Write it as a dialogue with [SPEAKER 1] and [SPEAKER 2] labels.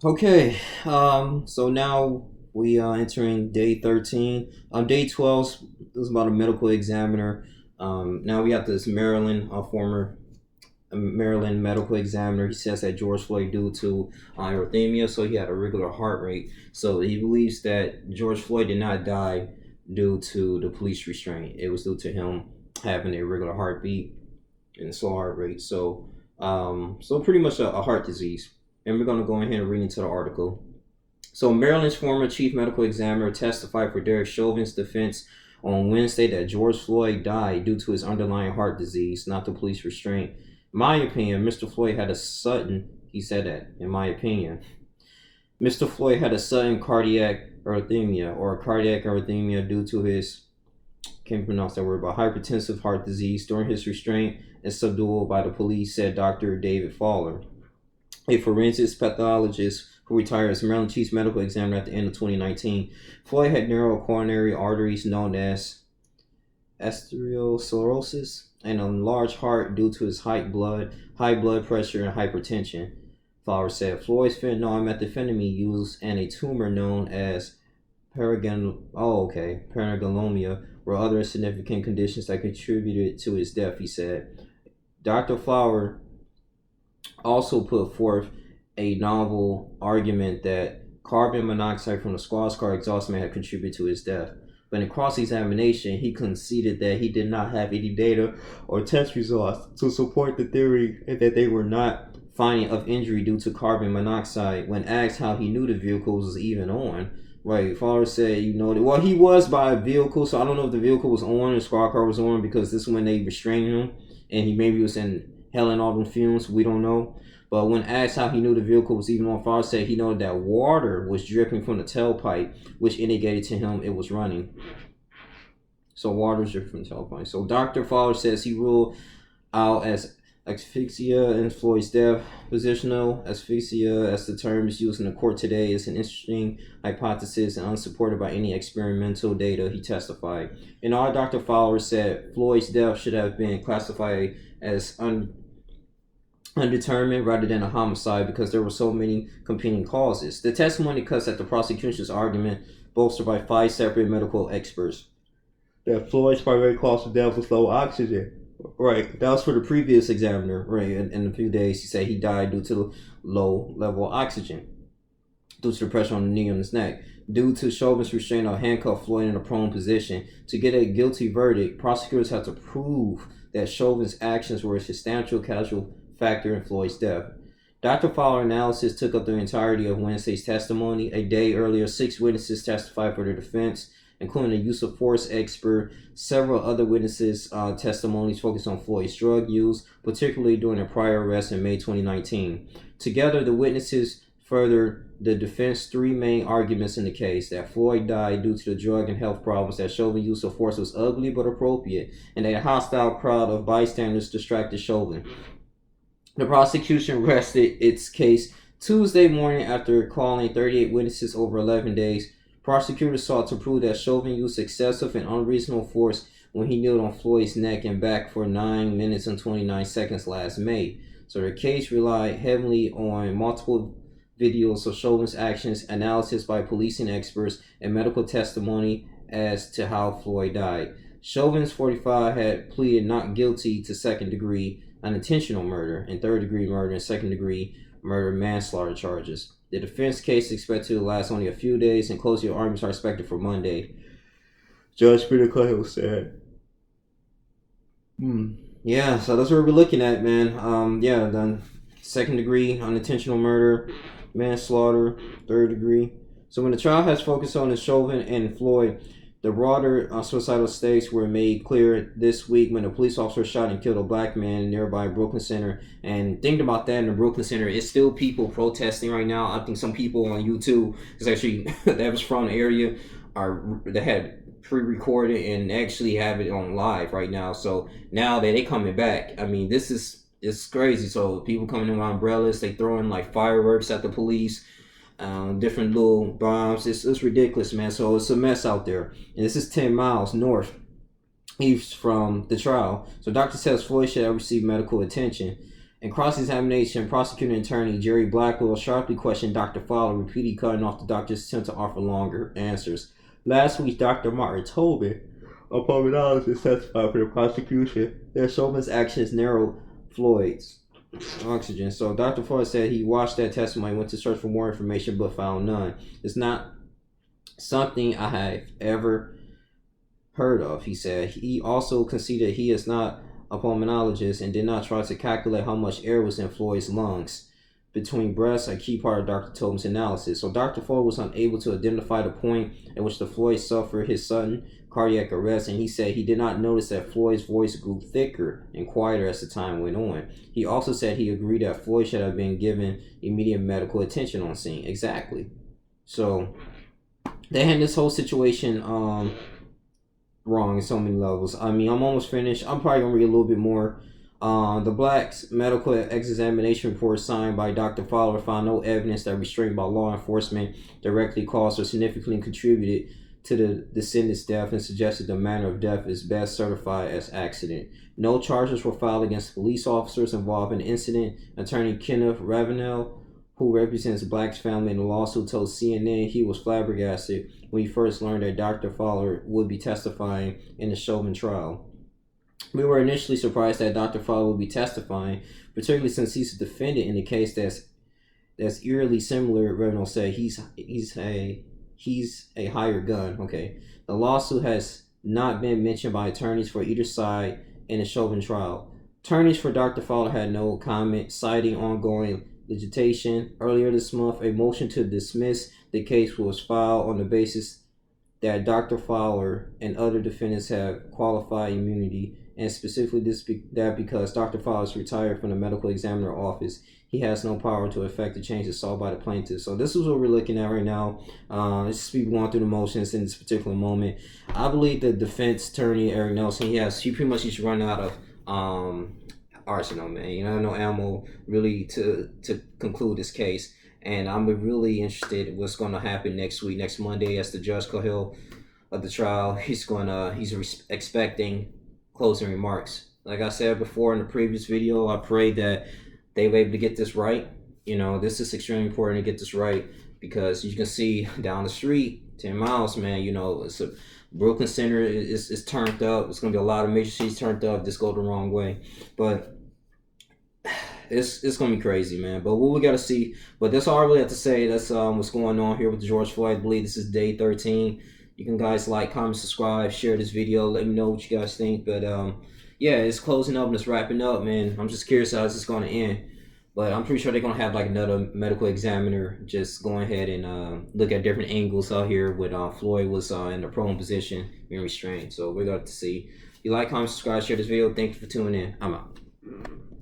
[SPEAKER 1] Okay, so now we are entering day 13. Day 12 is about a medical examiner. Now we have this Maryland, former Maryland medical examiner. He says that George Floyd due to arrhythmia, so he had a regular heart rate. So he believes that George Floyd did not die due to the police restraint. It was due to him having a regular heartbeat and slow heart rate. So pretty much a heart disease. And we're going to go ahead and read into the article. So Maryland's former chief medical examiner testified for Derek Chauvin's defense on Wednesday that George Floyd died due to his underlying heart disease, not the police restraint. In my opinion, Mr. Floyd had a sudden, he said that, in my opinion, Mr. Floyd had a sudden cardiac arrhythmia or cardiac arrhythmia due to his, can't pronounce that word, but hypertensive heart disease during his restraint and subdual by the police, said Dr. David Fowler, a forensics pathologist who retired as Maryland chief medical examiner at the end of 2019. Floyd had narrow coronary arteries known as atherosclerosis and a large heart due to his high blood pressure, and hypertension. Fowler said Floyd's fentanyl and methamphetamine use and a tumor known as paraganglioma were other significant conditions that contributed to his death, he said. Dr. Fowler also put forth a novel argument that carbon monoxide from the squad's car exhaust may have contributed to his death. But in cross-examination, he conceded that he did not have any data or test results to support the theory that they were not finding of injury due to carbon monoxide. When asked how he knew the vehicle was even on, right, Fowler said, well, he was by a vehicle, so I don't know if the vehicle was on, the squad car was on, because this is when they restrained him, and he maybe was inhaling all them fumes, we don't know. But when asked how he knew the vehicle was even on fire, said he knew that water was dripping from the tailpipe, which indicated to him it was running. So water is dripping from the tailpipe. So Dr. Fowler says he ruled out as asphyxia in Floyd's death. Positional asphyxia, as the term is used in the court today, is an interesting hypothesis and unsupported by any experimental data, he testified. In all, Dr. Fowler said Floyd's death should have been classified as undetermined rather than a homicide because there were so many competing causes. The testimony cuts at the prosecution's argument, bolstered by 5 separate medical experts, that Floyd's primary cause of death was low oxygen. Right, that was for the previous examiner. Right, in a few days, he said he died due to low level oxygen, due to the pressure on the knee and his neck. Due to Chauvin's restraint or handcuff Floyd in a prone position, to get a guilty verdict, prosecutors had to prove that Chauvin's actions were a substantial causal factor in Floyd's death. Dr. Fowler's analysis took up the entirety of Wednesday's testimony. A day earlier, 6 witnesses testified for the defense, including a use of force expert. Several other witnesses' testimonies focused on Floyd's drug use, particularly during a prior arrest in May 2019. Together, the witnesses furthered the defense's 3 main arguments in the case: that Floyd died due to the drug and health problems, that Chauvin's use of force was ugly but appropriate, and that a hostile crowd of bystanders distracted Chauvin. The prosecution rested its case Tuesday morning after calling 38 witnesses over 11 days. Prosecutors sought to prove that Chauvin used excessive and unreasonable force when he kneeled on Floyd's neck and back for 9 minutes and 29 seconds last May. So the case relied heavily on multiple videos of Chauvin's actions, analysis by policing experts, and medical testimony as to how Floyd died. Chauvin's 45 had pleaded not guilty to second-degree unintentional murder and third-degree murder and second-degree murder manslaughter charges. The defense case is expected to last only a few days, and closing arguments are expected for Monday. Judge Peter Cahill said. Yeah, so that's what we're looking at, man. Then second-degree unintentional murder, manslaughter, third-degree. So when the trial has focused on the Chauvin and Floyd, the broader suicidal stakes were made clear this week when a police officer shot and killed a black man in nearby Brooklyn Center. And thinking about that in the Brooklyn Center, it's still people protesting right now. I think some people on YouTube, because actually that was from the area, that had pre-recorded and actually have it on live right now. So now that they coming back, I mean, it's crazy. So people coming in with umbrellas, they throwing like fireworks at the police. Different little bombs. It's ridiculous, man. So it's a mess out there. And this is 10 miles north east from the trial. So doctor says Floyd should have received medical attention. In cross-examination, prosecuting attorney Jerry Blackwell sharply questioned Dr. Fowler, repeatedly cutting off the doctor's attempt to offer longer answers. Last week, Dr. Martin Chauvin, a pulmonologist, testified for the prosecution that Chauvin's actions narrowed Floyd's oxygen. So Dr. Floyd said he watched that testimony, went to search for more information, but found none. It's not something I have ever heard of, he said. He also conceded he is not a pulmonologist and did not try to calculate how much air was in Floyd's lungs between breaths, a key part of Dr. Tobin's analysis. So Dr. Floyd was unable to identify the point at which the Floyd suffered his sudden cardiac arrest, and he said he did not notice that Floyd's voice grew thicker and quieter as the time went on. He also said he agreed that Floyd should have been given immediate medical attention on scene. Exactly. So they had this whole situation wrong in so many levels. I mean, I'm almost finished. I'm probably gonna read a little bit more. The Black's medical examination report signed by Dr. Fowler found no evidence that restraint by law enforcement directly caused or significantly contributed to the descendant's death and suggested the manner of death is best certified as accident. No charges were filed against police officers involved in the incident. Attorney Kenneth Ravenel, who represents Black's family in the lawsuit, told CNN he was flabbergasted when he first learned that Dr. Fowler would be testifying in the Chauvin trial. We were initially surprised that Dr. Fowler would be testifying, particularly since he's a defendant in a case that's eerily similar. Ravenel said he's a hired gun. Okay, the lawsuit has not been mentioned by attorneys for either side in the Chauvin trial. Attorneys for Dr. Fowler had no comment, citing ongoing litigation. Earlier this month, a motion to dismiss the case was filed on the basis that Dr. Fowler and other defendants have qualified immunity, and specifically that because Dr. Fowler is retired from the medical examiner office, he has no power to affect the changes sought by the plaintiff. So this is what we're looking at right now. It's just people going through the motions in this particular moment. I believe the defense attorney, Eric Nelson, he pretty much just run out of arsenal, man. You know, no ammo really to conclude this case. And I'm really interested in what's going to happen next week, next Monday, as the judge Cahill of the trial. He's expecting closing remarks. Like I said before in the previous video, I pray that they were able to get this right. You know, this is extremely important to get this right, because you can see down the street, 10 miles, man, you know, it's a Brooklyn Center is turned up. It's going to be a lot of major cities turned up. This go the wrong way. But it's going to be crazy, man. But what we got to see. But that's all I really have to say. That's what's going on here with George Floyd. I believe this is day 13. You can guys like, comment, subscribe, share this video. Let me know what you guys think. But yeah, it's closing up and it's wrapping up, man. I'm just curious how this is going to end. But I'm pretty sure they're going to have like another medical examiner just going ahead and look at different angles out here with Floyd was in the prone position, being restrained. So we're going to see. If you like, comment, subscribe, share this video. Thank you for tuning in. I'm out.